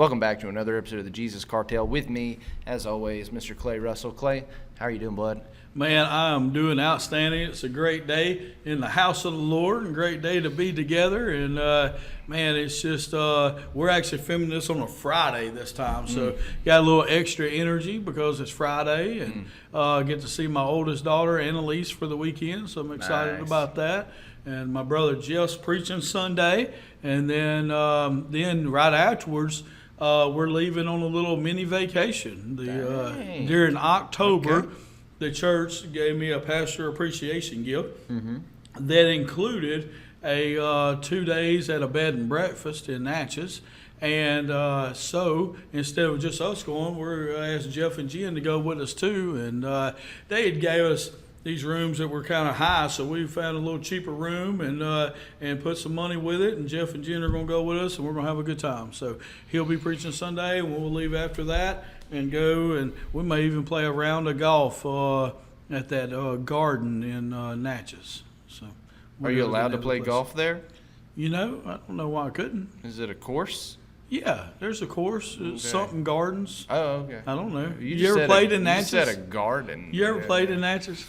Welcome back to another episode of the Jesus Cartel. With me, as always, Mr. Clay Russell. Clay, how are you doing, bud? Man, I am doing outstanding. It's a great day in the house of the Lord, and a great day to be together. And, man, it's just, we're actually filming this on a Friday this time. So got a little extra energy because it's Friday, and get to see my oldest daughter, Annalise, for the weekend. So I'm excited about that. And my brother Jeff's preaching Sunday. And then right afterwards, we're leaving on a little mini vacation. During October. Okay. The church gave me a pastor appreciation gift that included a 2 days at a bed and breakfast in Natchez. And so instead of just us going, we're asked Jeff and Jen to go with us too. And they had gave us these rooms that were kind of high, so we found a little cheaper room and put some money with it. And Jeff and Jen are going to go with us, and we're going to have a good time. So he'll be preaching Sunday, and we'll leave after that and go, and we may even play a round of golf at that garden in Natchez. So, are you allowed to play golf there? You know, I don't know why I couldn't. Is it a course? Yeah, there's a course. Okay. Something Gardens. Oh, okay. I don't know. You ever played in Natchez? You said a garden. You ever played in Natchez?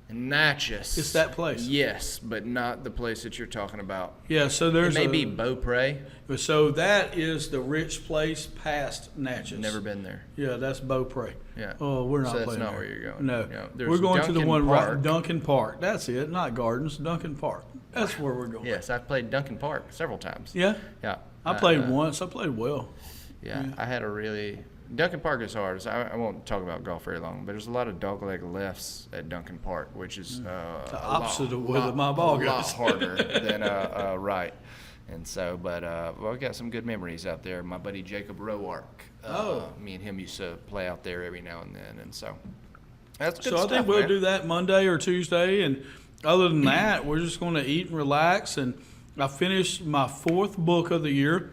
Natchez. It's that place. Yes, but not the place that you're talking about. Yeah, so there's it may be Beaupre. So that is the rich place past Natchez. Never been there. Yeah, that's Beaupre. Yeah. Oh, we're not playing that's not there. where you're going. No. Yeah, we're going to the one right, Duncan Park. That's it. Not Gardens, Duncan Park. That's where we're going. Yes, I've played Duncan Park several times. Yeah? Yeah. I played once. I played well. Yeah, I had a really... Duncan Park is hard. So I won't talk about golf very long, but there's a lot of dogleg lefts at Duncan Park, which is the opposite of where my ball goes. A lot harder than right. And so, but we got some good memories out there. My buddy Jacob Roark. Me and him used to play out there every now and then, and so that's good stuff. I think we'll do that Monday or Tuesday, and other than that, we're just going to eat and relax. And I finished my 4th book of the year,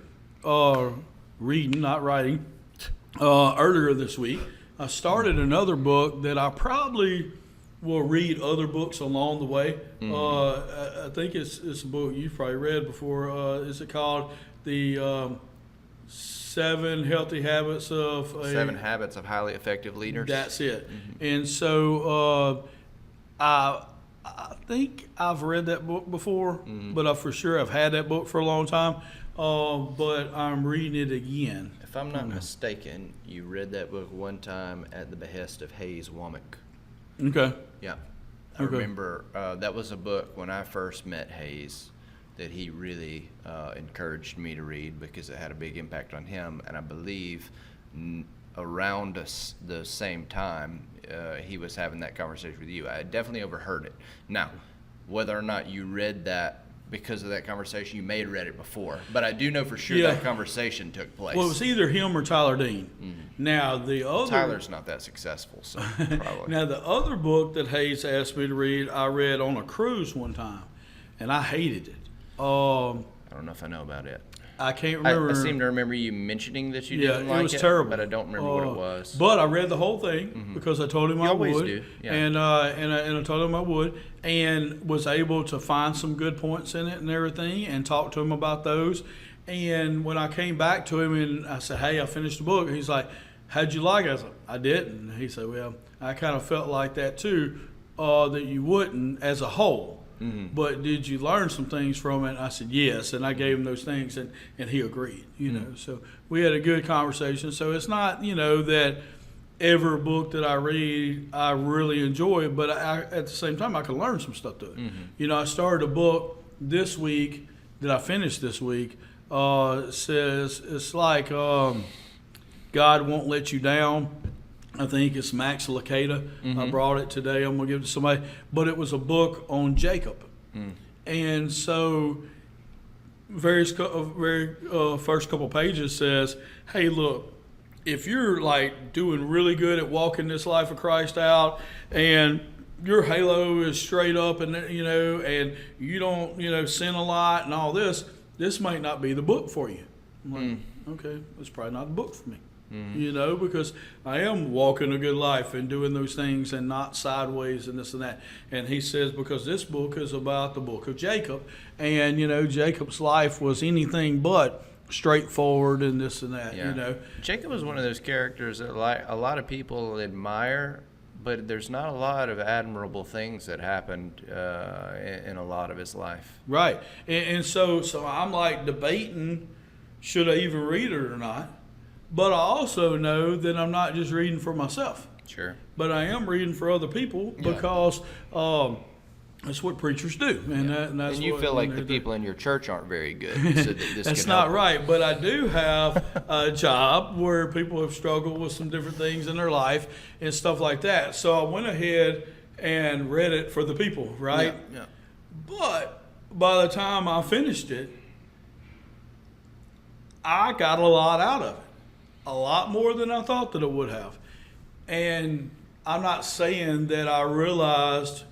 reading, not writing. Earlier this week, I started another book that I probably will read other books along the way. I think it's a book you've probably read before. Is it called the 7 Healthy Habits of 7 Habits of Highly Effective Leaders? That's it. And so I think I've read that book before, but I for sure have had that book for a long time. But I'm reading it again. If I'm not mistaken, you read that book one time at the behest of Hayes Womack. Okay. Yeah. I remember that was a book when I first met Hayes that he really encouraged me to read because it had a big impact on him. And I believe around the same time he was having that conversation with you. I definitely overheard it. Now, whether or not you read that because of that conversation, you may have read it before, but I do know for sure that conversation took place. Well, it was either him or Tyler Dean. Now the other Tyler's not that successful, so probably. Now the other book that Hayes asked me to read, I read on a cruise one time, and I hated it. I don't know if I know about it. I can't remember. I seem to remember you mentioning that you didn't like it. It was terrible, but I don't remember what it was. But I read the whole thing because I told him I would. You always do. Yeah. And I told him I would, and was able to find some good points in it and everything, and talk to him about those. And when I came back to him and I said, "Hey, I finished the book," he's like, "How'd you like it?" I said, "I didn't." And he said, "Well, I kind of felt like that too, that you wouldn't as a whole." But did you learn some things from it? And I said, yes. And I gave him those things, and he agreed, you know. So we had a good conversation. So it's not, that every book that I read, I really enjoy, but at the same time, I can learn some stuff to it. I started a book this week that I finished this week. Says it's like God won't let you down. I think it's Max Lucado. I brought it today. I'm going to give it to somebody. But it was a book on Jacob. And so very first couple pages says, hey, look, if you're like doing really good at walking this life of Christ out and your halo is straight up and, and you don't, sin a lot and all this might not be the book for you. I'm like, okay, that's probably not the book for me. Because I am walking a good life and doing those things and not sideways and this and that. And he says, because this book is about the book of Jacob. And, Jacob's life was anything but straightforward and this and that, Yeah. you know. Jacob was one of those characters that a lot of people admire, but there's not a lot of admirable things that happened in a lot of his life. Right. And so I'm like debating, should I even read it or not? But I also know that I'm not just reading for myself. Sure. But I am reading for other people Yeah. because that's what preachers do. And, that's And you what, feel like the they're- people in your church aren't very good. So that this That's can not help. right, but I do have a job where people have struggled with some different things in their life and stuff like that. So I went ahead and read it for the people, right? Yeah. But by the time I finished it, I got a lot out of it. A lot more than I thought that I would have. And I'm not saying that I realized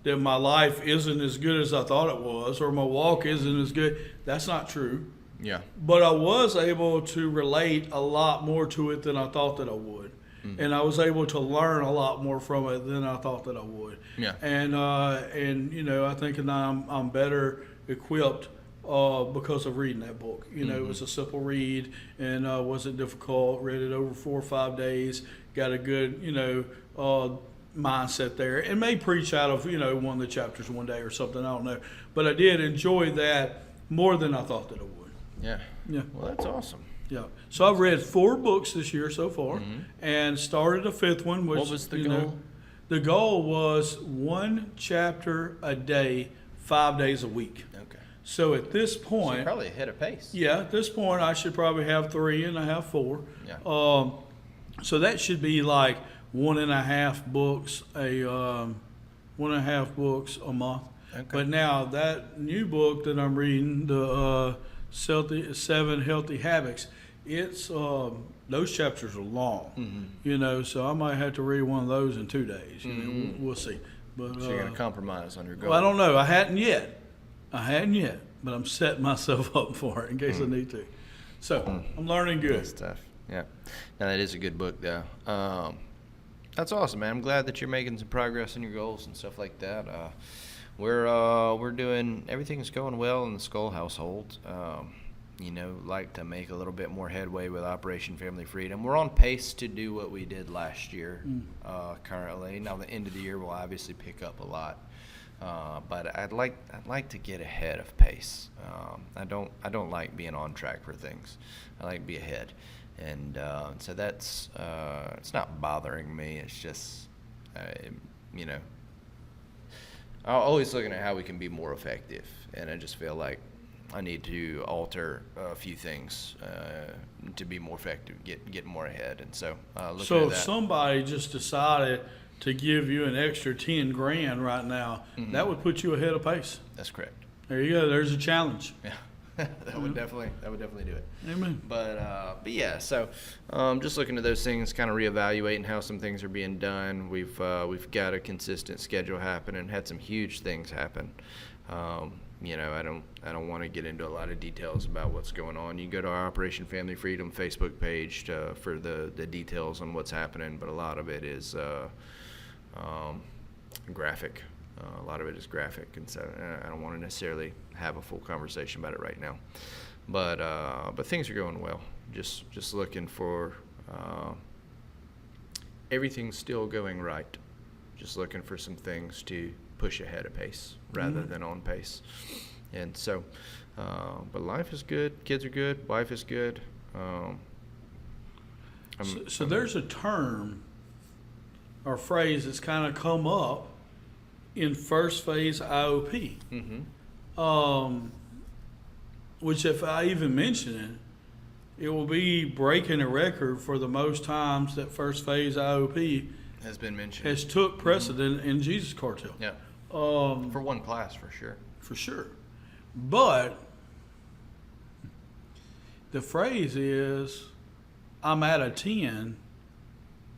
that my life isn't as good as I thought it was or my walk isn't as good. That's not true. Yeah. But I was able to relate a lot more to it than I thought that I would. And I was able to learn a lot more from it than I thought that I would. Yeah. And you know, I think that I'm better equipped because of reading that book. You know, it was a simple read and wasn't difficult. Read it over 4 or 5 days. Got a good, you know, mindset there. It may preach out of, you know, one of the chapters one day or something. I don't know. But I did enjoy that more than I thought that I would. Yeah. Yeah. Well, that's awesome. Yeah. So I've read 4 books this year so far and started a 5th one. Which, What was the you know, goal? the goal was 1 chapter a day, 5 days a week. Okay. So at this So point, you're probably ahead of pace. yeah, at this point I should probably have 3 and a half, 4. Yeah. So that should be like 1.5 books a 1.5 books a month. Okay. But now that new book that I'm reading, the 7 Healthy Habits, it's those chapters are long, you know. So I might have to read one of those in 2 days. You know, we'll see. But So you're gonna compromise on your goal. well, I don't know. I hadn't yet, but I'm setting myself up for it in case I need to. So I'm learning good. Good stuff. Yeah. Now that is a good book, though. That's awesome, man. I'm glad that you're making some progress in your goals and stuff like that. We're doing everything's going well in the Skull household. You know, like to make a little bit more headway with Operation Family Freedom. We're on pace to do what we did last year. Currently, now the end of the year will obviously pick up a lot. But I'd like to get ahead of pace. I don't like being on track for things. I like to be ahead, and so that's it's not bothering me. It's just you know, I'm always looking at how we can be more effective, and I just feel like I need to alter a few things to be more effective, get more ahead, and so looking So at if that. somebody just decided to give you an extra 10 grand right now, that would put you ahead of pace. That's correct. There you go. There's a challenge. Yeah, that would definitely do it. Amen. But yeah, so just looking at those things, kind of reevaluating how some things are being done. We've got a consistent schedule happening. Had some huge things happen. You know, I don't want to get into a lot of details about what's going on. You can go to our Operation Family Freedom Facebook page for the details on what's happening, but a lot of it is graphic. A lot of it is graphic, and so I don't want to necessarily have a full conversation about it right now. But things are going well. Just looking for everything's still going right. Just looking for some things to push ahead of pace rather than on pace. And so, but life is good. Kids are good. Wife is good. So there's a term or phrase that's kind of come up in first phase IOP, which if I even mention it, it will be breaking a record for the most times that first phase IOP has been mentioned. has took precedent in Jesus Cartel. Yeah. For one class, for sure. For sure. But the phrase is, I'm at a 10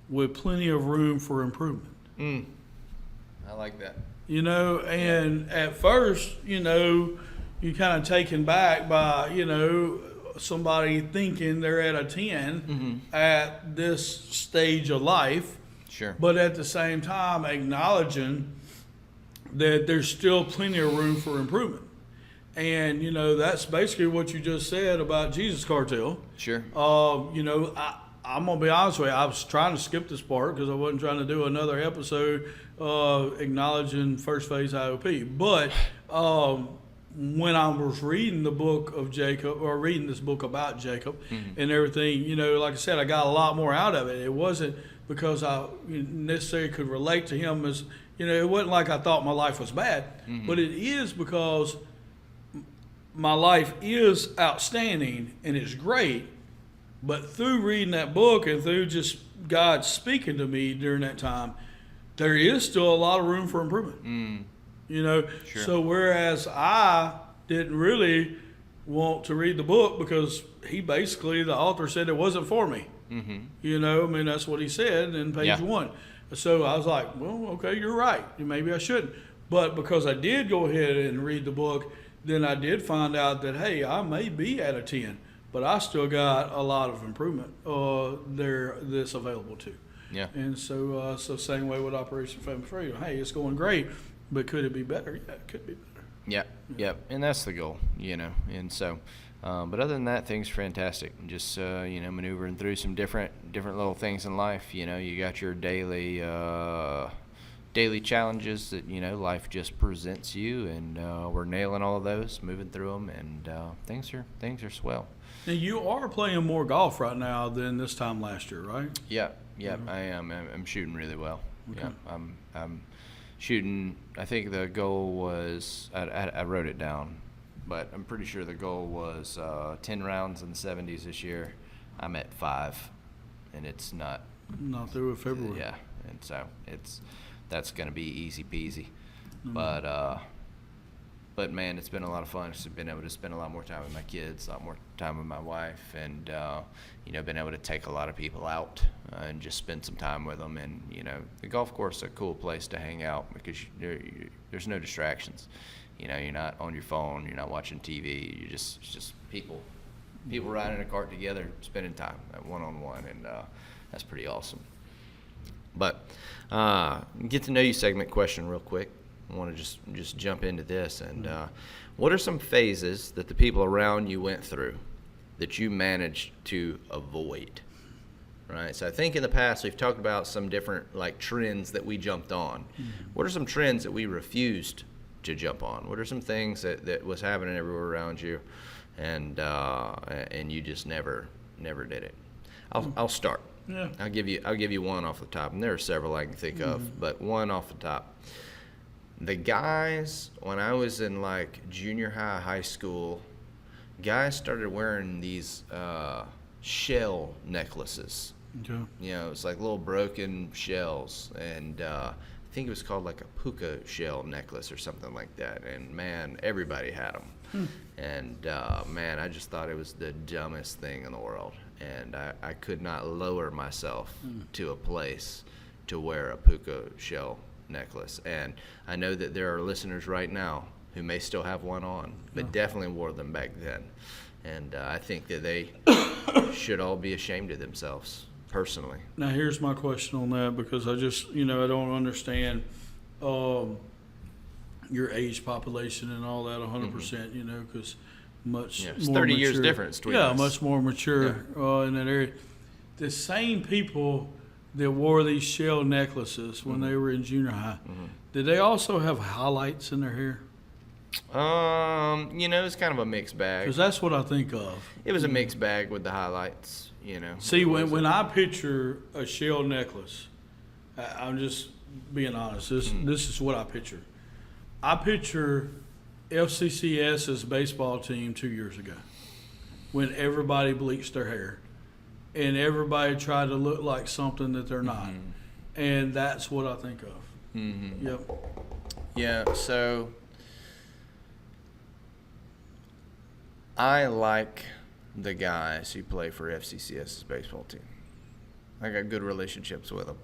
with plenty of room for improvement. I like that. You know, and at first, you know, you're kind of taken back by, you know, somebody thinking they're at a 10 at this stage of life. Sure. But at the same time, acknowledging that there's still plenty of room for improvement. And, you know, that's basically what you just said about Jesus Cartel. Sure. You know, I'm going to be honest with you. I was trying to skip this part because I wasn't trying to do another episode acknowledging First Phase IOP. But when I was reading the book of Jacob, or reading this book about Jacob and everything, you know, like I said, I got a lot more out of it. It wasn't because I necessarily could relate to him as, you know, it wasn't like I thought my life was bad, but it is because my life is outstanding and it's great. But through reading that book and through just God speaking to me during that time, there is still a lot of room for improvement. You know, Sure. So whereas I didn't really want to read the book because he basically, the author said it wasn't for me. You know, I mean, that's what he said in page 1. So I was like, well, okay, you're right. Maybe I shouldn't. But because I did go ahead and read the book, then I did find out that, hey, I may be at a 10, but I still got a lot of improvement there that's available too. Yeah. And so same way with Operation Family Freedom. Hey, it's going great, but could it be better? Yeah, it could be better. Yeah. And that's the goal, you know. And so, but other than that, things are fantastic. Just, you know, maneuvering through some different little things in life. You know, you got your daily challenges that, you know, life just presents you, and we're nailing all of those, moving through them, and things are swell. Now, you are playing more golf right now than this time last year, right? Yeah, I am. I'm shooting really well. Okay. Yeah, I'm shooting. I think the goal was, I wrote it down, but I'm pretty sure the goal was 10 rounds in the 70s this year. I'm at 5, and it's not through with February. Yeah, and so that's going to be easy peasy. But man, it's been a lot of fun. It's been able to spend a lot more time with my kids, a lot more time with my wife, and you know, been able to take a lot of people out and just spend some time with them. And you know, the golf course is a cool place to hang out because there's no distractions. You know, you're not on your phone, you're not watching TV. It's just people riding in a cart together, spending time one-on-one, and that's pretty awesome. But get to know you segment question real quick. I want to just jump into this. And what are some phases that the people around you went through that you managed to avoid? Right. So I think in the past we've talked about some different like trends that we jumped on. What are some trends that we refused to jump on? What are some things that was happening everywhere around you, and you just never did it? I'll start. Yeah. I'll give you one off the top, and there are several I can think of, but one off the top. The guys, when I was in like junior high school, guys started wearing these shell necklaces. Okay. You know, it's like little broken shells, and I think it was called like a puka shell necklace or something like that. And man, everybody had them. And man, I just thought it was the dumbest thing in the world. And I could not lower myself to a place to wear a puka shell necklace. And I know that there are listeners right now who may still have one on, but definitely wore them back then. And I think that they should all be ashamed of themselves, personally. Now, here's my question on that, because I just, I don't understand your age population and all that 100%, because much it's more 30 mature. years difference between Yeah, us. much more mature in that area. The same people that wore these shell necklaces when they were in junior high, did they also have highlights in their hair? It's kind of a mixed bag. Because that's what I think of. It was a mixed bag with the highlights, See, when I picture a shell necklace, I'm just being honest. This is what I picture. I picture FCCS's baseball team 2 years ago when everybody bleached their hair and everybody tried to look like something that they're not. And that's what I think of. Yep. Yeah, so I like the guys who play for FCCS's baseball team. I got good relationships with them.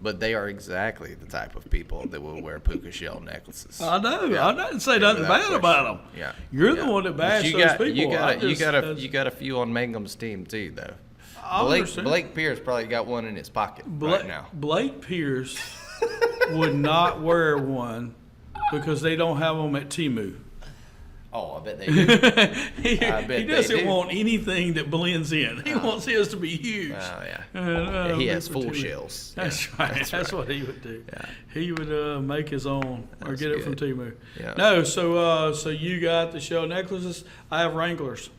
But they are exactly the type of people that will wear puka shell necklaces. I know. Yeah. I didn't say nothing bad about them. Yeah. You're the one that bashed those people. You got a few on Mangum's team too, though. Blake Pierce probably got one in his pocket right now. Blake Pierce would not wear one because they don't have them at Temu. Oh, I bet they do. he I bet he doesn't they do. want anything that blends in. He wants his to be huge. Oh, yeah. And, He has for full too many. shells. That's Yeah, right. That's what he would do. Yeah. He would make his own or That's get it from good. Temu. Yeah. No, so you got the shell necklaces. I have Wranglers.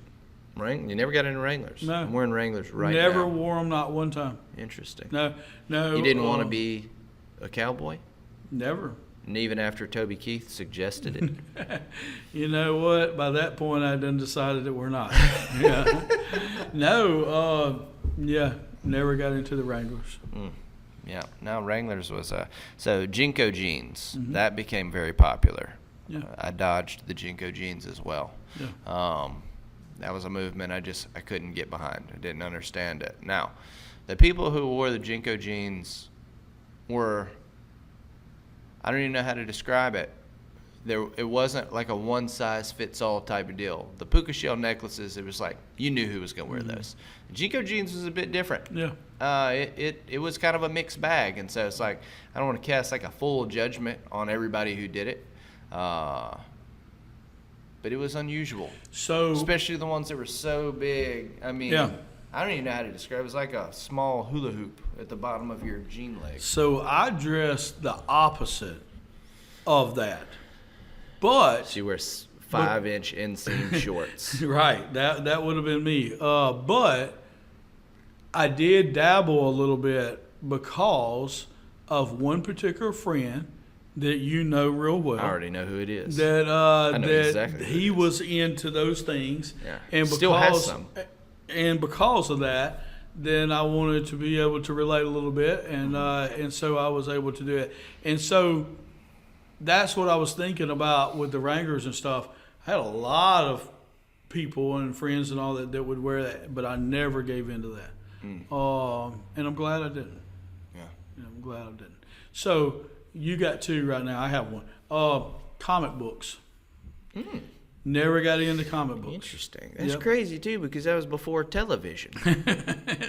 You never got into Wranglers? No. I'm wearing Wranglers right Never now. wore them, not one time. Interesting. No. You didn't want to be a cowboy? Never. And even after Toby Keith suggested it? You know what? By that point, I done decided that we're not. Yeah. No. Yeah. Never got into the Wranglers. Yeah. Now Wranglers was so Jinko jeans. Mm-hmm. That became very popular. Yeah. I dodged the Jinko jeans as well. Yeah. That was a movement I couldn't get behind. I didn't understand it. Now, the people who wore the Jinko jeans were, I don't even know how to describe it. It wasn't like a one-size-fits-all type of deal. The puka shell necklaces, it was like you knew who was going to wear those. The Jinko jeans was a bit different. Yeah. It was kind of a mixed bag, and so it's like I don't want to cast like a full judgment on everybody who did it. But it was unusual. So Especially the ones that were so big. I mean, Yeah. I don't even know how to describe it. It was like a small hula hoop at the bottom of your jean leg. So I dressed the opposite of that, but She wears 5-inch inseam shorts. right, that would have been me. But I did dabble a little bit because of one particular friend that you know real well. I already know who it is. That know that exactly who it he is. was into those things, Yeah. and Still has some. and because of that, then I wanted to be able to relate a little bit, and so I was able to do it, and so that's what I was thinking about with the Wranglers and stuff. I had a lot of people and friends and all that would wear that, but I never gave into that, and I'm glad I didn't. Yeah. Yeah, I'm glad I didn't. So you got two right now. I have one. Comic books. Never got into comic books. Interesting. That's Yep. crazy, too, because that was before television.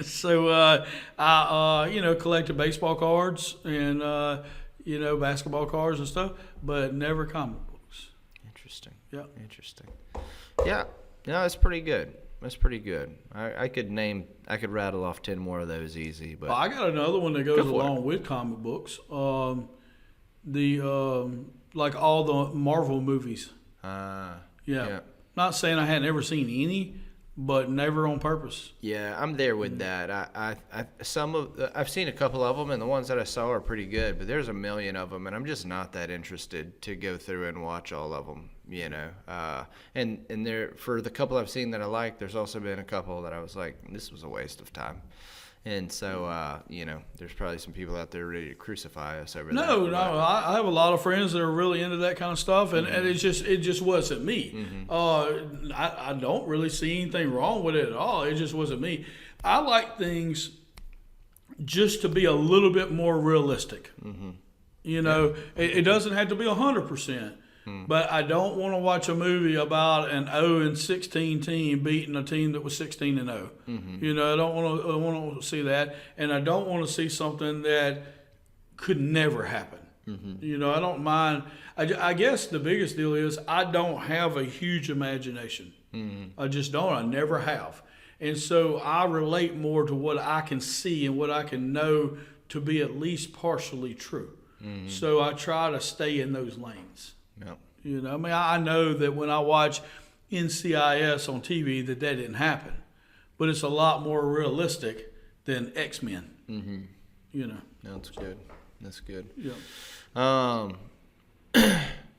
So I collected baseball cards and basketball cards and stuff, but never comic books. Interesting. Yeah. Interesting. Yeah. No, that's pretty good. That's pretty good. I could rattle off 10 more of those easy, but I got another one that goes Go for it. along with comic books. Like all the Marvel movies. Yeah. Not saying I hadn't ever seen any, but never on purpose. Yeah, I'm there with that. I've seen a couple of them, and the ones that I saw are pretty good. But there's a million of them, and I'm just not that interested to go through and watch all of them. And there for the couple I've seen that I like, there's also been a couple that I was like, this was a waste of time. And so, there's probably some people out there ready to crucify us over that. No, I have a lot of friends that are really into that kind of stuff, and it just wasn't me. I don't really see anything wrong with it at all. It just wasn't me. I like things just to be a little bit more realistic. It doesn't have to be 100%. But I don't want to watch a movie about an 0-16 team beating a team that was 16-0. I don't want to see that, and I don't want to see something that could never happen. I don't mind. I guess the biggest deal is I don't have a huge imagination. I just don't. I never have, and so I relate more to what I can see and what I can know to be at least partially true. So I try to stay in those lanes. Yep. I know that when I watch NCIS on TV that didn't happen, but it's a lot more realistic than X-Men. That's good. That's good. Yeah.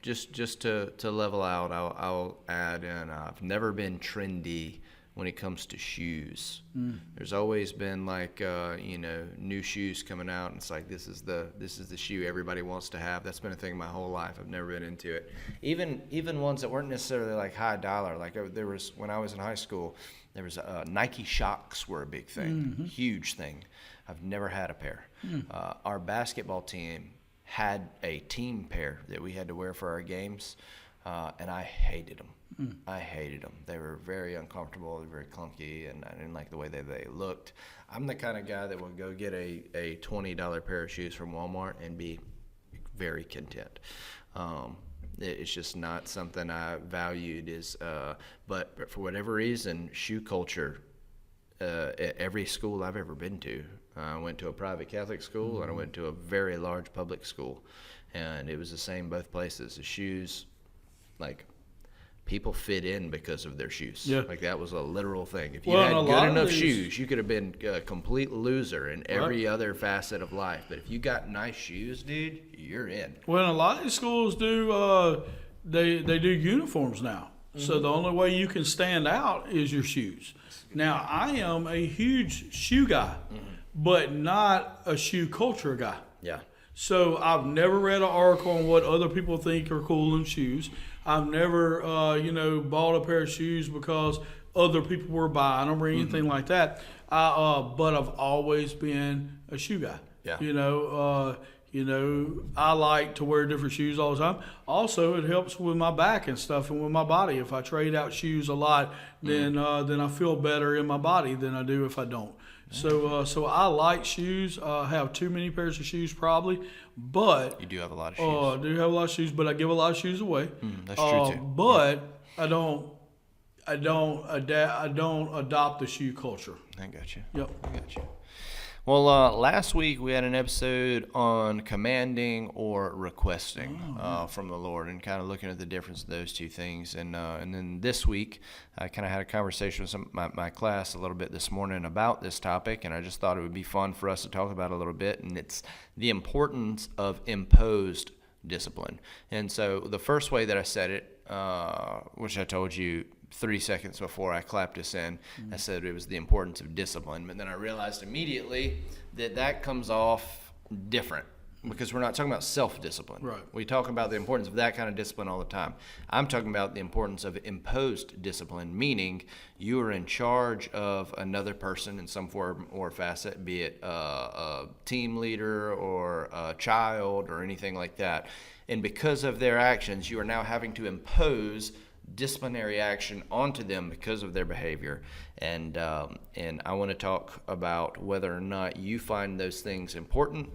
Just to level out, I'll add in. I've never been trendy when it comes to shoes. There's always been new shoes coming out, and it's like this is the shoe everybody wants to have. That's been a thing my whole life. I've never been into it. Even ones that weren't necessarily like high dollar. Like there was when I was in high school, there was Nike Shocks were a big thing, huge thing. I've never had a pair. Our basketball team had a team pair that we had to wear for our games, and I hated them. I hated them. They were very uncomfortable, they were very clunky, and I didn't like the way they looked. I'm the kind of guy that will go get a $20 pair of shoes from Walmart and be very content. It's just not something I valued. But for whatever reason, shoe culture. At every school I've ever been to, I went to a private Catholic school and I went to a very large public school, and it was the same both places. The shoes, like, people fit in because of their shoes. Yeah. Like, that was a literal thing. If you Well, had and a good lot of enough these- shoes, you could have been a complete loser in every Right. other facet of life. But if you got nice shoes, dude, you're in. Well, a lot of these schools do. They do uniforms now. So the only way you can stand out is your shoes. Now, I am a huge shoe guy, but not a shoe culture guy. Yeah. So I've never read an article on what other people think are cool in shoes. I've never, bought a pair of shoes because other people were buying them or anything like that. But I've always been a shoe guy. Yeah. I like to wear different shoes all the time. Also, it helps with my back and stuff and with my body. If I trade out shoes a lot, then I feel better in my body than I do if I don't. So I like shoes. I have too many pairs of shoes probably, but You do have a lot of shoes. I do have a lot of shoes, but I give a lot of shoes away. That's true, too. But I don't adopt the shoe culture. I got you. Yep. I got you. Well, last week we had an episode on commanding or requesting from the Lord, and kind of looking at the difference of those two things. And then this week, I kind of had a conversation with my class a little bit this morning about this topic, and I just thought it would be fun for us to talk about it a little bit. And it's the importance of imposed discipline. And so the first way that I said it, which I told you 3 seconds before I clapped us in, I said it was the importance of discipline. But then I realized immediately that comes off different, because we're not talking about self-discipline. Right. We talk about the importance of that kind of discipline all the time. I'm talking about the importance of imposed discipline, meaning you are in charge of another person in some form or facet, be it a team leader or a child or anything like that. And because of their actions, you are now having to impose disciplinary action onto them because of their behavior. And I want to talk about whether or not you find those things important.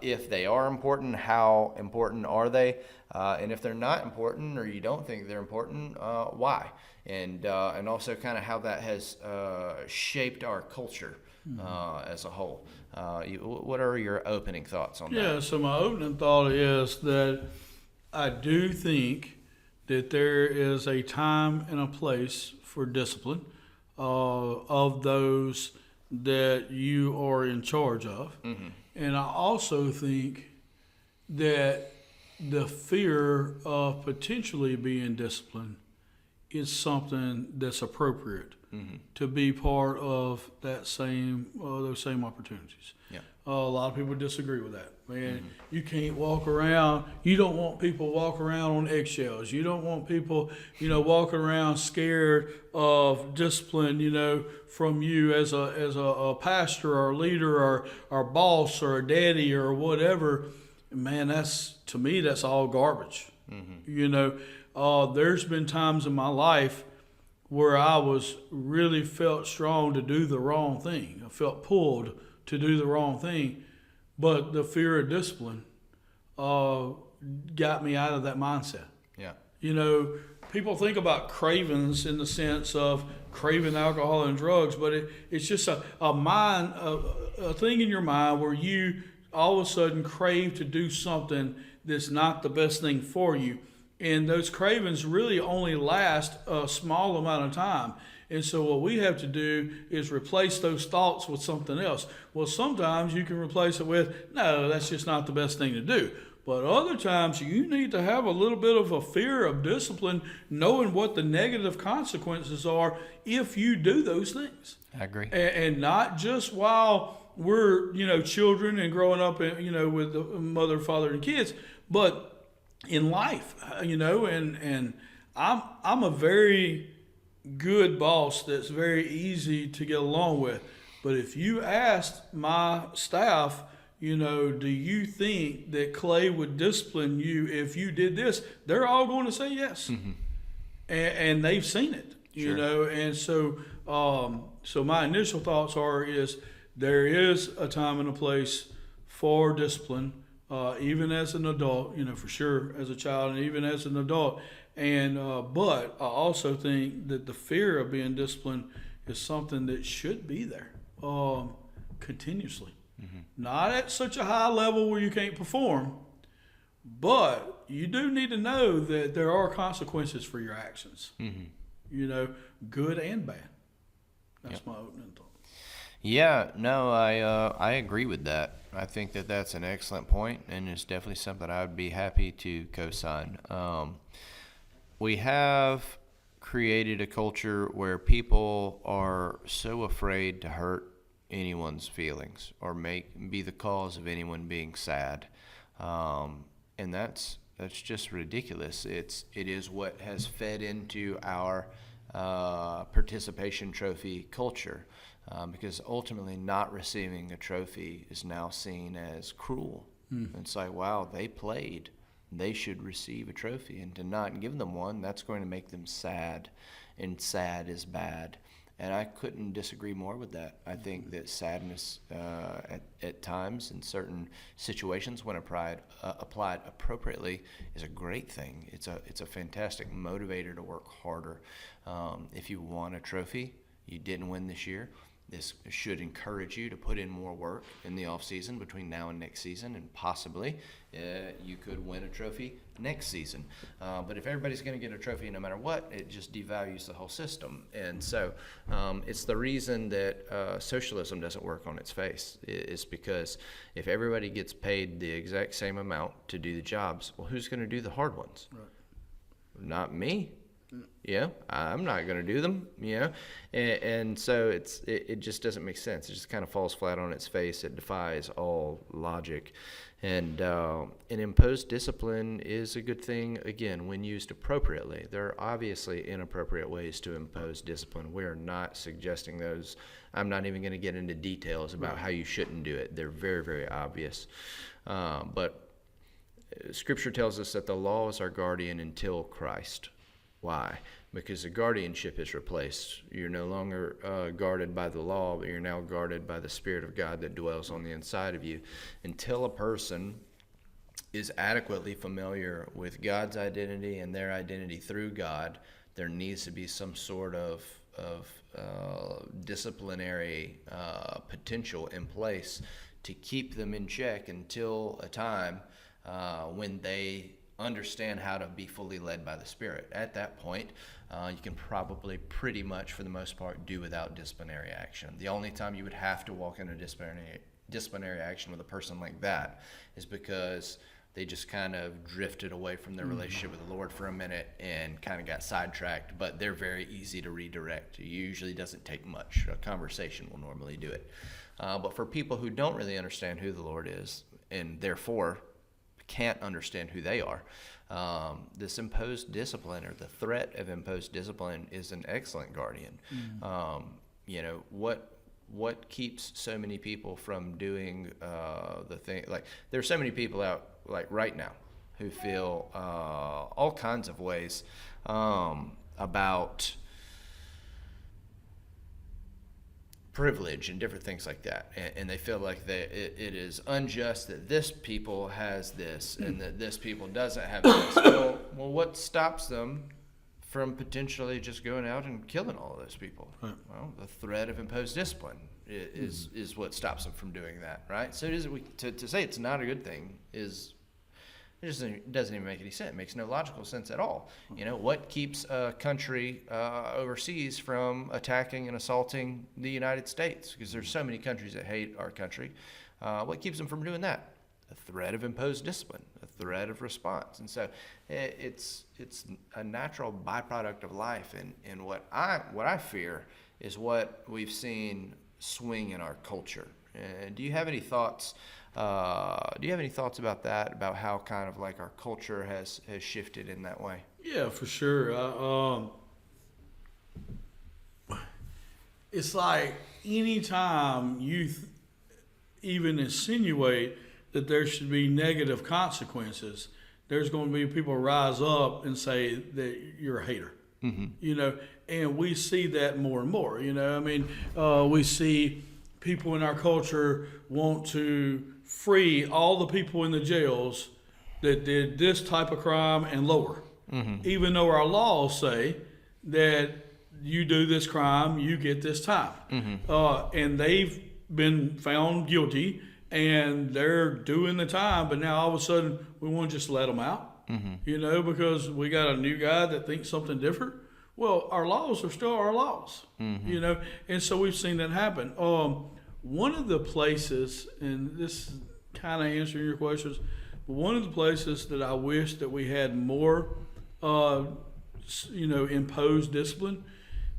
If they are important, how important are they? And if they're not important, or you don't think they're important, why? And also kind of how that has shaped our culture as a whole. What are your opening thoughts on that? Yeah, so my opening thought is that I do think that there is a time and a place for discipline of those that you are in charge of. Mm-hmm. And I also think that the fear of potentially being disciplined is something that's appropriate to be part of that those same opportunities. Yeah. A lot of people disagree with that. Man, you can't walk around. You don't want people walking around on eggshells. You don't want people, walking around scared of discipline, from you as a pastor or leader or boss or a daddy or whatever. Man, to me, that's all garbage. There's been times in my life where I really felt strong to do the wrong thing. I felt pulled to do the wrong thing, but the fear of discipline got me out of that mindset. Yeah. People think about cravings in the sense of craving alcohol and drugs, but it's just a thing in your mind where you all of a sudden crave to do something that's not the best thing for you. And those cravings really only last a small amount of time. And so what we have to do is replace those thoughts with something else. Well, sometimes you can replace it with, no, that's just not the best thing to do. But other times you need to have a little bit of a fear of discipline, knowing what the negative consequences are if you do those things. I agree. And not just while we're, children and growing up, with the mother, father, and kids, but in life, and I'm a very good boss that's very easy to get along with. But if you asked my staff, do you think that Clay would discipline you if you did this? They're all going to say yes. Mm-hmm. And they've seen it, Sure. And so my initial thoughts is there is a time and a place for discipline, even as an adult, for sure as a child and even as an adult. And but I also think that the fear of being disciplined is something that should be there continuously. Not at such a high level where you can't perform, but you do need to know that there are consequences for your actions. Good and bad. That's my opening thought. Yeah, no, I agree with that. I think that that's an excellent point, and it's definitely something I would be happy to co-sign. We have created a culture where people are so afraid to hurt anyone's feelings or be the cause of anyone being sad, and that's just ridiculous. It is what has fed into our participation trophy culture, because ultimately not receiving a trophy is now seen as cruel. It's like, wow, they played. They should receive a trophy, and to not give them one, that's going to make them sad, and sad is bad. And I couldn't disagree more with that. I think that sadness at times in certain situations, when applied appropriately, is a great thing. It's a fantastic motivator to work harder. If you want a trophy, you didn't win this year, this should encourage you to put in more work in the off season between now and next season, and possibly you could win a trophy next season. But if everybody's going to get a trophy no matter what, it just devalues the whole system. And so it's the reason that socialism doesn't work on its face. It's because if everybody gets paid the exact same amount to do the jobs, well, who's going to do the hard ones? Right. Not me. Yeah, I'm not going to do them, and so it just doesn't make sense. It just kind of falls flat on its face. It defies all logic, and imposed discipline is a good thing, again, when used appropriately. There are obviously inappropriate ways to impose discipline. We are not suggesting those. I'm not even going to get into details about how you shouldn't do it. They're very, very obvious, but Scripture tells us that the law is our guardian until Christ. Why? Because the guardianship is replaced. You're no longer guarded by the law, but you're now guarded by the Spirit of God that dwells on the inside of you. Until a person is adequately familiar with God's identity and their identity through God, there needs to be some sort of disciplinary potential in place to keep them in check until a time when they understand how to be fully led by the Spirit. At that point, you can probably pretty much, for the most part, do without disciplinary action. The only time you would have to walk into disciplinary action with a person like that is because they just kind of drifted away from their relationship with the Lord for a minute and kind of got sidetracked, but they're very easy to redirect. It usually doesn't take much. A conversation will normally do it. But for people who don't really understand who the Lord is, and therefore can't understand who they are, this imposed discipline, or the threat of imposed discipline, is an excellent guardian. What keeps so many people from doing the thing? Like, there's so many people out, like right now, who feel all kinds of ways about privilege and different things like that, and they feel like it is unjust that this people has this and that this people doesn't have this. Well, what stops them from potentially just going out and killing all of those people? Right. Well, the threat of imposed discipline is what stops them from doing that, right? So to say it's not a good thing it doesn't even make any sense. It makes no logical sense at all. What keeps a country overseas from attacking and assaulting the United States? Because there's so many countries that hate our country. What keeps them from doing that? A threat of imposed discipline, a threat of response. And so it's a natural byproduct of life. And what I fear is what we've seen swing in our culture. Do you have any thoughts? About that? About how kind of like our culture has shifted in that way? Yeah, for sure. It's like anytime you even insinuate that there should be negative consequences, there's going to be people rise up and say that you're a hater. Mm-hmm. And we see that more and more. We see people in our culture want to free all the people in the jails that did this type of crime and lower. Even though our laws say that you do this crime, you get this time. And they've been found guilty and they're doing the time, but now all of a sudden we want to just let them out, because we got a new guy that thinks something different. Well, our laws are still our laws, and so we've seen that happen. One of the places, and this is kind of answering your questions, but one of the places that I wish that we had more, imposed discipline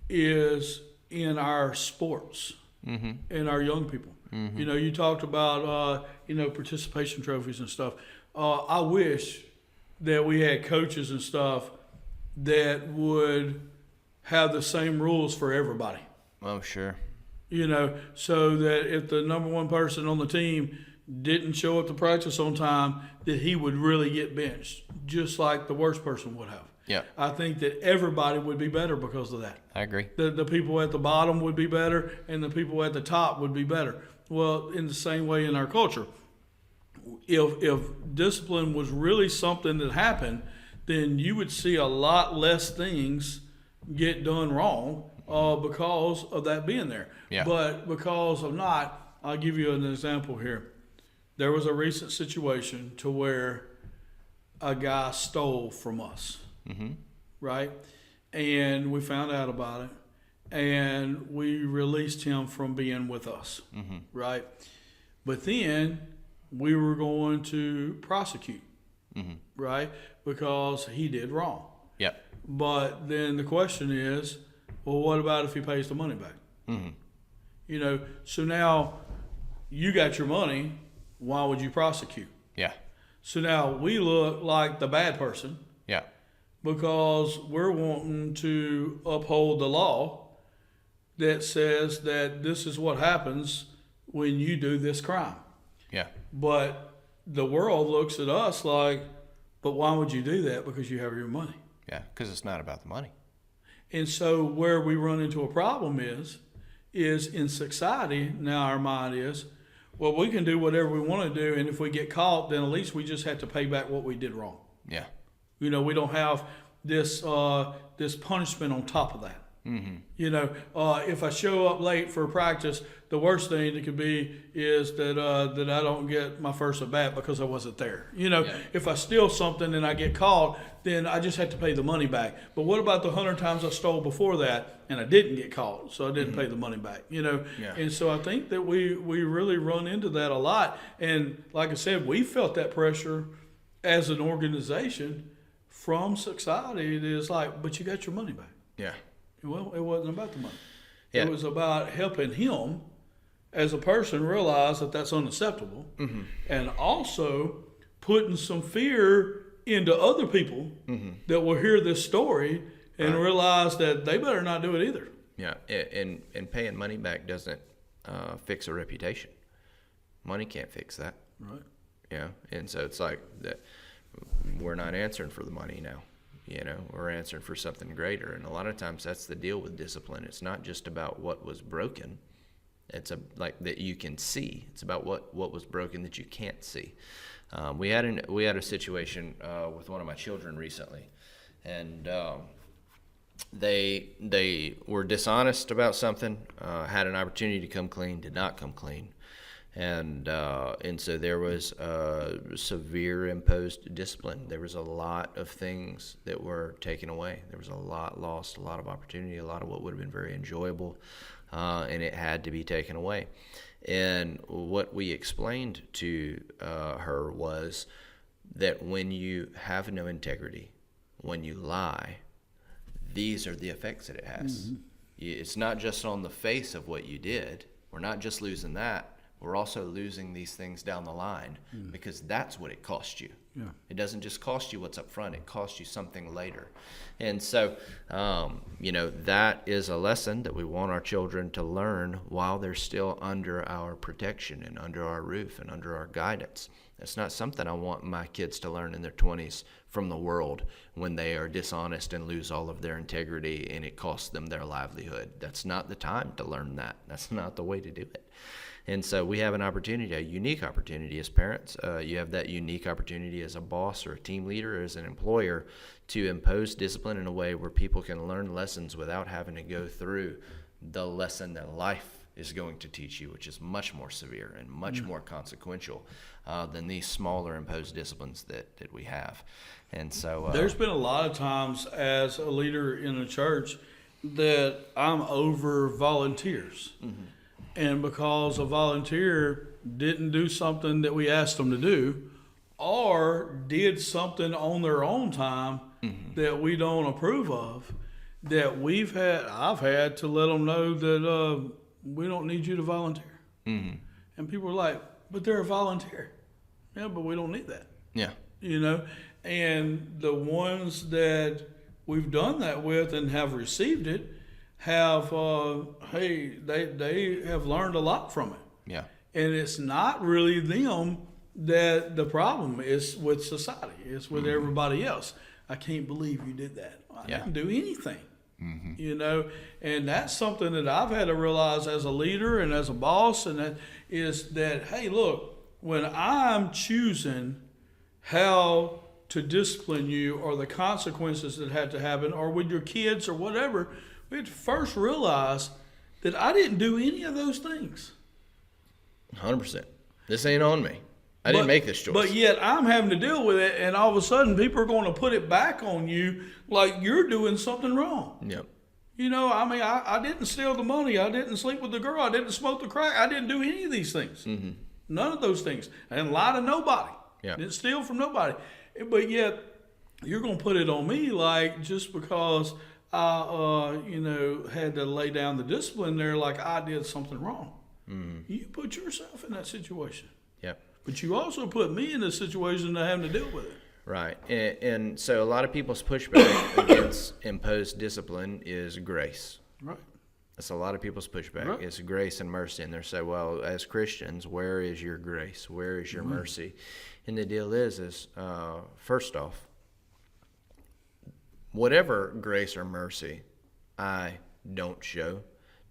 is in our sports and our young people. You talked about, participation trophies and stuff. I wish that we had coaches and stuff that would have the same rules for everybody. Oh, sure. So that if the number one person on the team didn't show up to practice on time, that he would really get benched, just like the worst person would have. Yeah. I think that everybody would be better because of that. I agree. The people at the bottom would be better, and the people at the top would be better. Well, in the same way in our culture, if discipline was really something that happened, then you would see a lot less things get done wrong because of that being there. Yeah. But because of not, I'll give you an example here. There was a recent situation to where a guy stole from us, right? And we found out about it, and we released him from being with us, right? But then we were going to prosecute, right? Because he did wrong. Yeah. But then the question is, well, what about if he pays the money back? So now you got your money. Why would you prosecute? Yeah. So now we look like the bad person. Yeah. Because we're wanting to uphold the law that says that this is what happens when you do this crime. Yeah. But the world looks at us like, but why would you do that? Because you have your money. Yeah, because it's not about the money. And so where we run into a problem is in society, now our mind is, well, we can do whatever we want to do, and if we get caught, then at least we just have to pay back what we did wrong. Yeah. We don't have this punishment on top of that. If I show up late for practice, the worst thing that could be is that I don't get my first at bat because I wasn't there. If I steal something and I get caught, then I just have to pay the money back. But what about the 100 times I stole before that and I didn't get caught, so I didn't pay the money back? Yeah. And so I think that we really run into that a lot. And like I said, we felt that pressure as an organization from society. It is like, but you got your money back. Yeah. Well, it wasn't about the money. Yeah. It was about helping him as a person realize that that's unacceptable, and also putting some fear into other people that will hear this story and realize that they better not do it either. Yeah, and paying money back doesn't fix a reputation. Money can't fix that. Right. Yeah, and so it's like that. We're not answering for the money now. We're answering for something greater. And a lot of times that's the deal with discipline. It's not just about what was broken. It's like that you can see. It's about what was broken that you can't see. We had a situation with one of my children recently, and they were dishonest about something, had an opportunity to come clean, did not come clean. And so there was severe imposed discipline. There was a lot of things that were taken away. There was a lot lost, a lot of opportunity, a lot of what would have been very enjoyable, and it had to be taken away. And what we explained to her was that when you have no integrity, when you lie, these are the effects that it has. It's not just on the face of what you did. We're not just losing that, we're also losing these things down the line because that's what it costs you. Yeah. It doesn't just cost you what's up front, it costs you something later. And so, that is a lesson that we want our children to learn while they're still under our protection and under our roof and under our guidance. It's not something I want my kids to learn in their 20s from the world when they are dishonest and lose all of their integrity and it costs them their livelihood. That's not the time to learn that. That's not the way to do it. And so we have an opportunity, a unique opportunity as parents. You have that unique opportunity as a boss or a team leader or as an employer to impose discipline in a way where people can learn lessons without having to go through the lesson that life is going to teach you, which is much more severe and much more consequential than these smaller imposed disciplines that we have. And so there's been a lot of times as a leader in a church that I'm over volunteers. Mm-hmm. And because a volunteer didn't do something that we asked them to do or did something on their own time that we don't approve of, that I've had to let them know that we don't need you to volunteer. Mm-hmm. And people are like, but they're a volunteer. Yeah, but we don't need that. Yeah. And the ones that we've done that with and have received it have, they have learned a lot from it. Yeah. And it's not really them that the problem is with society. It's with everybody else. I can't believe you did that. I didn't do anything. Mm-hmm. And that's something that I've had to realize as a leader and as a boss, and that is that, hey, look, when I'm choosing how to discipline you or the consequences that had to happen or with your kids or whatever, we have to first realize that I didn't do any of those things. 100%. This ain't on me. I didn't make this choice. But yet I'm having to deal with it, and all of a sudden people are going to put it back on you like you're doing something wrong. Yep. I didn't steal the money. I didn't sleep with the girl. I didn't smoke the crack. I didn't do any of these things. Mm-hmm. None of those things. I didn't lie to nobody. Yep. Didn't steal from nobody. But yet you're going to put it on me like just because I, had to lay down the discipline there like I did something wrong. Mm-hmm. You put yourself in that situation. Yep. But you also put me in a situation of having to deal with it. Right. And so a lot of people's pushback against imposed discipline is grace. Right. That's a lot of people's pushback. Right. It's grace and mercy. And they're saying, well, as Christians, where is your grace? Where is your mercy? And the deal is first off, whatever grace or mercy I don't show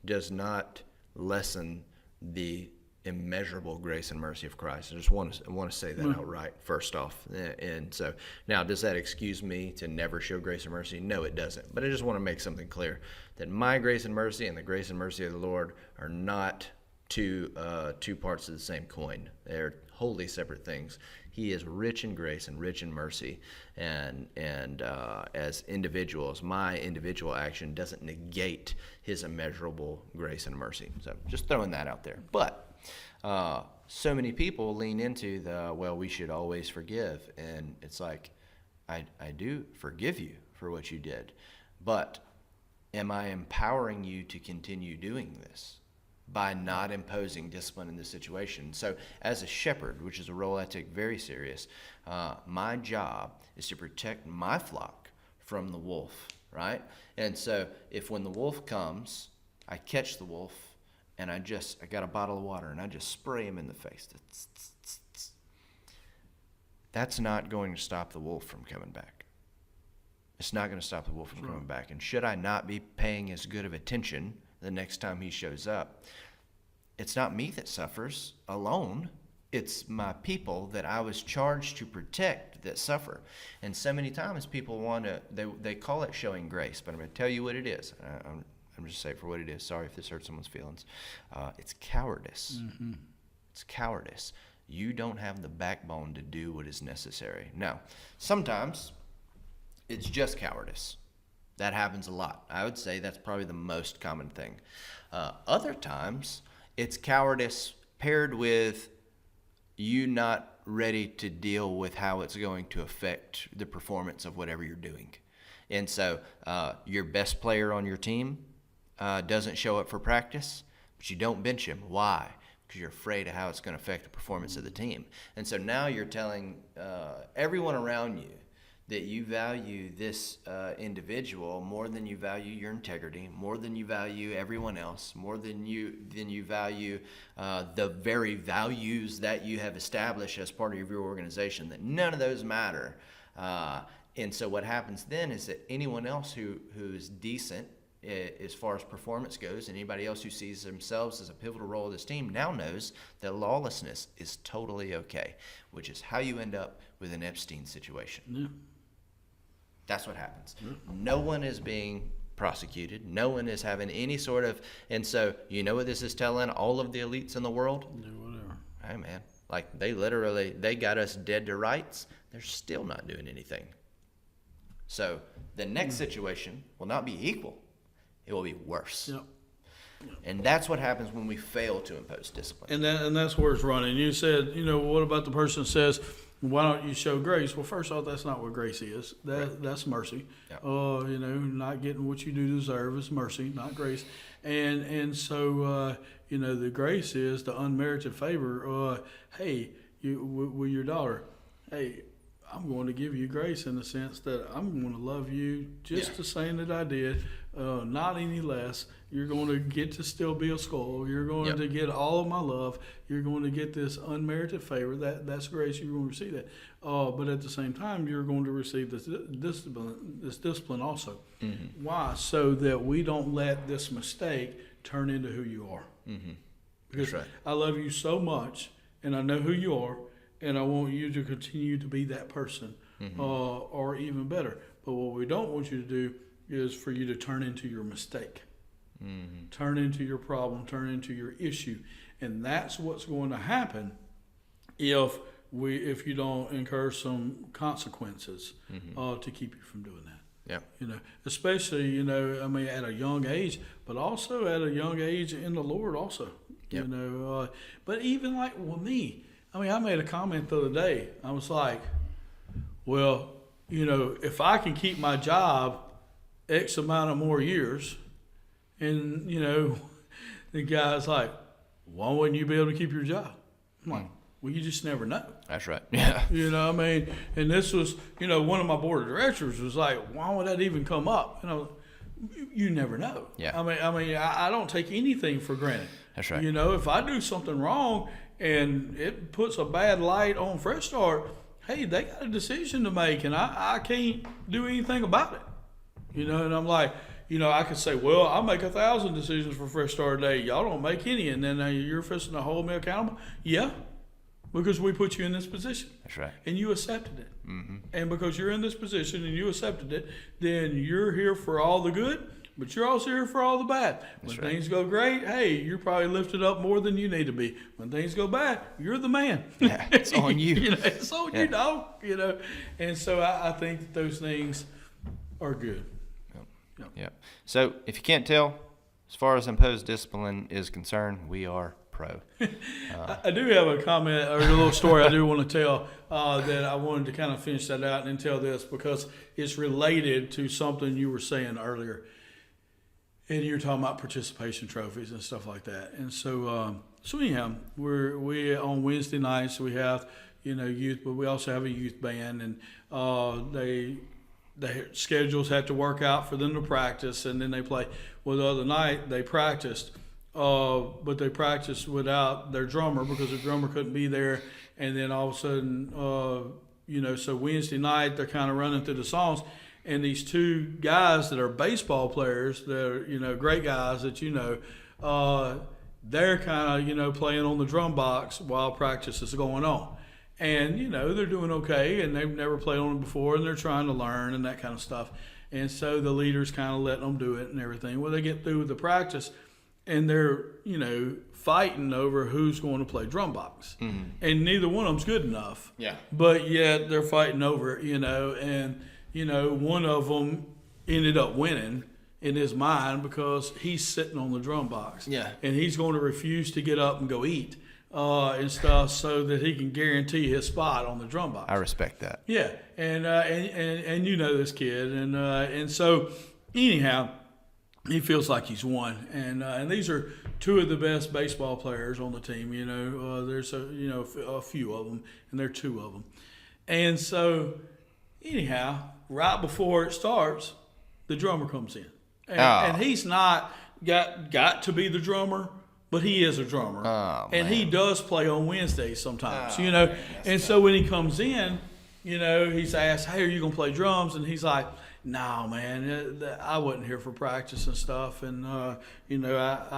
does not lessen the immeasurable grace and mercy of Christ. I just want to say that outright first off. And so now, does that excuse me to never show grace and mercy? No, it doesn't. But I just want to make something clear that my grace and mercy and the grace and mercy of the Lord are not two parts of the same coin. They're wholly separate things. He is rich in grace and rich in mercy, and as individuals, my individual action doesn't negate his immeasurable grace and mercy. So just throwing that out there. But so many people lean into we should always forgive. And it's like, I do forgive you for what you did. But am I empowering you to continue doing this by not imposing discipline in this situation? So as a shepherd, which is a role I take very serious, my job is to protect my flock from the wolf, right? And so if when the wolf comes, I catch the wolf, and I got a bottle of water, and I just spray him in the face. That's not going to stop the wolf from coming back. It's not going to stop the wolf from coming back. And should I not be paying as good of attention the next time he shows up, it's not me that suffers alone. It's my people that I was charged to protect that suffer. And so many times people they call it showing grace, but I'm going to tell you what it is. I'm just saying for what it is. Sorry if this hurts someone's feelings. It's cowardice. Mm-hmm. It's cowardice. You don't have the backbone to do what is necessary. Now, sometimes it's just cowardice. That happens a lot. I would say that's probably the most common thing. Other times, it's cowardice paired with you not ready to deal with how it's going to affect the performance of whatever you're doing. And so your best player on your team doesn't show up for practice, but you don't bench him. Why? because you're afraid of how it's going to affect the performance of the team. And so now you're telling everyone around you that you value this individual more than you value your integrity, more than you value everyone else, more than you value the very values that you have established as part of your organization, that none of those matter. And so what happens then is that anyone else who's decent as far as performance goes, and anybody else who sees themselves as a pivotal role of this team now knows that lawlessness is totally okay, which is how you end up with an Epstein situation. Yeah. That's what happens. No one is being prosecuted. No one is having any sort of, and so you know what this is telling all of the elites in the world? Do whatever. Hey man, like they got us dead to rights. They're still not doing anything. So the next situation will not be equal. It will be worse. Yep. And that's what happens when we fail to impose discipline. And that's where it's running. You said, what about the person that says, why don't you show grace? Well, first off, that's not what grace is. That's mercy. Yeah. Not getting what you do deserve is mercy, not grace. And so, the grace is the unmerited favor. Hey, with your daughter, hey, I'm going to give you grace in the sense that I'm going to love you just the same that I did, not any less. You're going to get to still be a skull. You're going to get all of my love. You're going to get this unmerited favor. That's grace. You're going to receive that. But at the same time, you're going to receive this discipline also. Mm-hmm. Why? So that we don't let this mistake turn into who you are. Mm-hmm. Because That's right. I love you so much, and I know who you are, and I want you to continue to be that person, or even better. But what we don't want you to do is for you to turn into your mistake, turn into your problem, turn into your issue. And that's what's going to happen if you don't incur some consequences to keep you from doing that. Yeah. Especially, at a young age, but also at a young age in the Lord also. Yep. But even like with me, I made a comment the other day. I was like, well, if I can keep my job X amount of more years, and, the guy's like, why wouldn't you be able to keep your job? I'm like, well, you just never know. That's right. Yeah. And this was, one of my board of directors was like, why would that even come up? You never know. Yeah. I don't take anything for granted. That's right. If I do something wrong and it puts a bad light on Fresh Start, hey, they got a decision to make, and I can't do anything about it. And I'm like, I could say, well, I make 1,000 decisions for Fresh Start a day. Y'all don't make any, and then you're fixing to hold me accountable? Yeah, because we put you in this position. That's right. And you accepted it. Mm-hmm. And because you're in this position and you accepted it, then you're here for all the good, but you're also here for all the bad. When things go great, hey, you're probably lifted up more than you need to be. When things go bad, you're the man. Yeah, it's on you. It's on you, dog. And so I think that those things are good. Yeah. So if you can't tell, as far as imposed discipline is concerned, we are pro. I do have a comment or a little story I do want to tell that I wanted to kind of finish that out and then tell this because it's related to something you were saying earlier. And you're talking about participation trophies and stuff like that. And so anyhow, we on Wednesday nights we have youth, but we also have a youth band, and their schedules have to work out for them to practice, and then they play. Well, the other night they practiced, but they practiced without their drummer because the drummer couldn't be there. And then all of a sudden, so Wednesday night they're kind of running through the songs, and these two guys that are baseball players, they're great guys that they're kind of playing on the drum box while practice is going on. And, they're doing okay, and they've never played on it before, and they're trying to learn and that kind of stuff. And so the leader's kind of letting them do it and everything. Well, they get through with the practice, and they're, fighting over who's going to play drum box. Mm-hmm. And neither one of them's good enough. Yeah. But yet they're fighting over it, and, one of them ended up winning in his mind because he's sitting on the drum box. Yeah. And he's going to refuse to get up and go eat. And stuff so that he can guarantee his spot on the drum box. I respect that. Yeah, and this kid, and so anyhow, he feels like he's won. And these are two of the best baseball players on the team. There's a few of them, and there are two of them. And so, anyhow, right before it starts, the drummer comes in, and he's not got to be the drummer, but he is a drummer, and he does play on Wednesdays sometimes. And so when he comes in, he's asked, "Hey, are you gonna play drums?" And he's like, "No, man, I wasn't here for practice and stuff, and I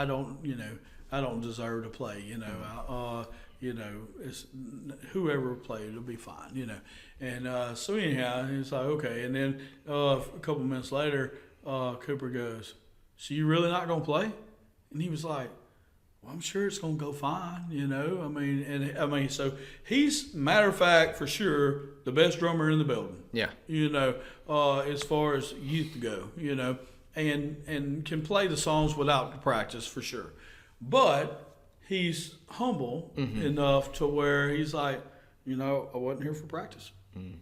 don't deserve to play. It's whoever played, it'll be fine. And so anyhow, he's like, okay. And then a couple minutes later, Cooper goes, "So you really not gonna play?" And he was like, "Well, I'm sure it's gonna go fine. So he's, matter of fact, for sure, the best drummer in the building. Yeah. As far as youth go, and can play the songs without practice for sure. But he's humble enough to where he's like, I wasn't here for practice.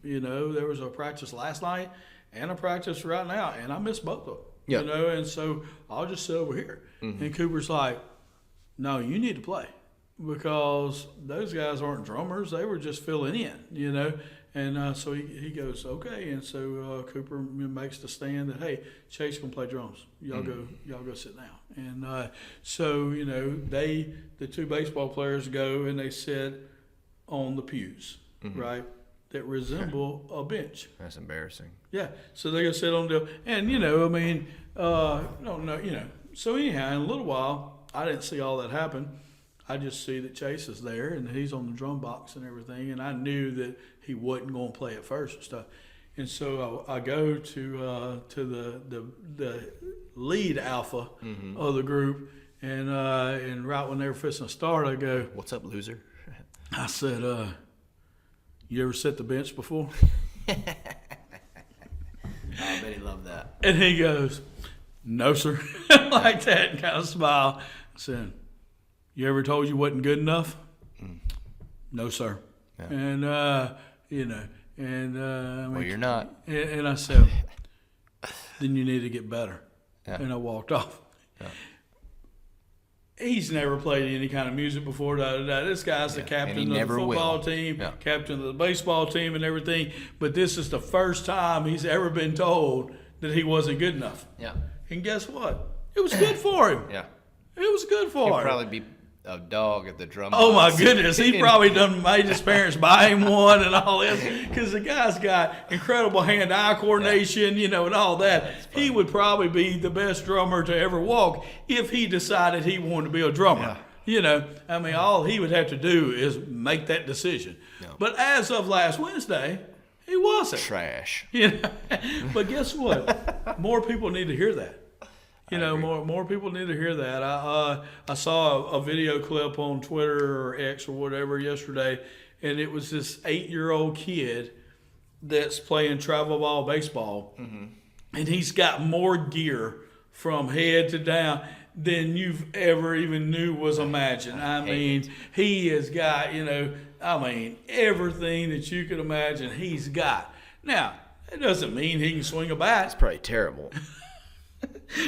There was a practice last night and a practice right now, and I missed both of them. Yep. And so I'll just sit over here." And Cooper's like, "No, you need to play, because those guys aren't drummers. They were just filling in, And so he goes, "Okay." And so Cooper makes the stand that, "Hey, Chase can play drums. Y'all go sit down." And so the two baseball players go and they sit on the pews, right, that resemble a bench. That's embarrassing. Yeah. So they go sit on the, and So anyhow, in a little while, I didn't see all that happen. I just see that Chase is there and he's on the drum box and everything, and I knew that he wasn't going to play at first and stuff. And so I go to the lead alpha of the group, and right when they were fixing to start, I go, "What's up, loser?" I said, "You ever sit the bench before?" I bet he loved that. And he goes, "No, sir," like that, and kind of smile. I said, "You ever told you wasn't good enough?" "No, sir." Yeah. And Well, you're not. And I said, "Then you need to get better." Yeah. And I walked off. Yeah. He's never played any kind of music before. This guy's the captain of the football team, captain of the baseball team, and everything. But this is the first time he's ever been told that he wasn't good enough. Yeah. And guess what? It was good for him. Yeah. It was good for him. He'd probably be a dog at the drum. Oh my box. goodness, he probably done made his parents buy him one and all this, because the guy's got incredible hand-eye coordination, and all that. He would probably be the best drummer to ever walk if he decided he wanted to be a drummer. All he would have to do is make that decision. Yeah. But as of last Wednesday, he wasn't. Trash. But guess what? More people need to hear that. More people need to hear that. I saw a video clip on Twitter or X or whatever yesterday, and it was this 8-year-old kid that's playing travel ball baseball, and he's got more gear from head to down than you've ever even knew was imagined. He has got, everything that you could imagine he's got. Now, that doesn't mean he can swing a bat. It's probably terrible.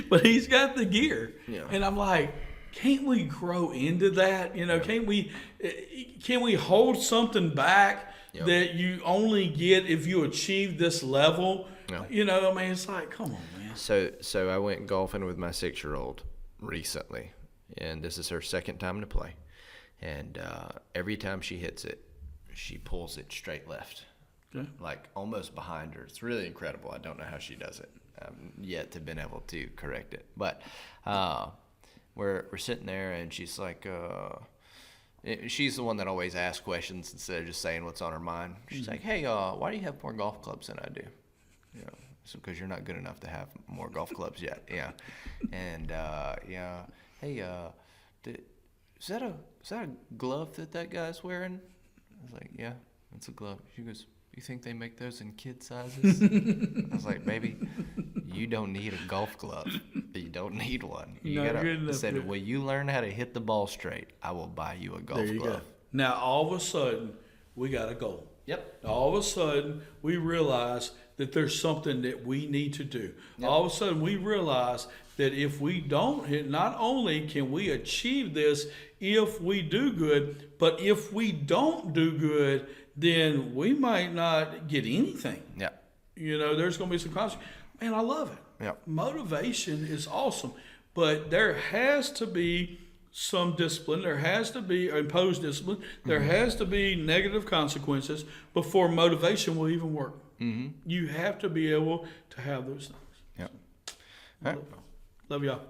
But he's got the gear. Yeah. And I'm like, can't we grow into that? Can we hold something back that you only get if you achieve this level? Yeah. It's like, come on, man. So I went golfing with my 6-year-old recently, and this is her second time to play. And every time she hits it, she pulls it straight left, like almost behind her. It's really incredible. I don't know how she does it. Yet to been able to correct it, but we're sitting there, and she's like, she's the one that always asks questions instead of just saying what's on her mind. She's like, "Hey, why do you have more golf clubs than I do?" So because you're not good enough to have more golf clubs yet. Yeah, and hey, is that a glove that guy's wearing? I was like, "Yeah, it's a glove." She goes, "You think they make those in kid sizes?" I was like, "Baby, you don't need a golf glove. You don't need one. I said, will you learn how to hit the ball straight? I will buy you a golf glove." Go. Now, all of a sudden, we got a goal. Yep. All of a sudden, we realize that there's something that we need to do. Yep. All of a sudden, we realize that if we don't, not only can we achieve this if we do good, but if we don't do good, then we might not get anything. Yeah. There's going to be some consequences. Man, I love it. Yeah. Motivation is awesome, but there has to be some discipline. There has to be imposed discipline. There has to be negative consequences before motivation will even work. You have to be able to have those things. Yeah. All right. Love y'all.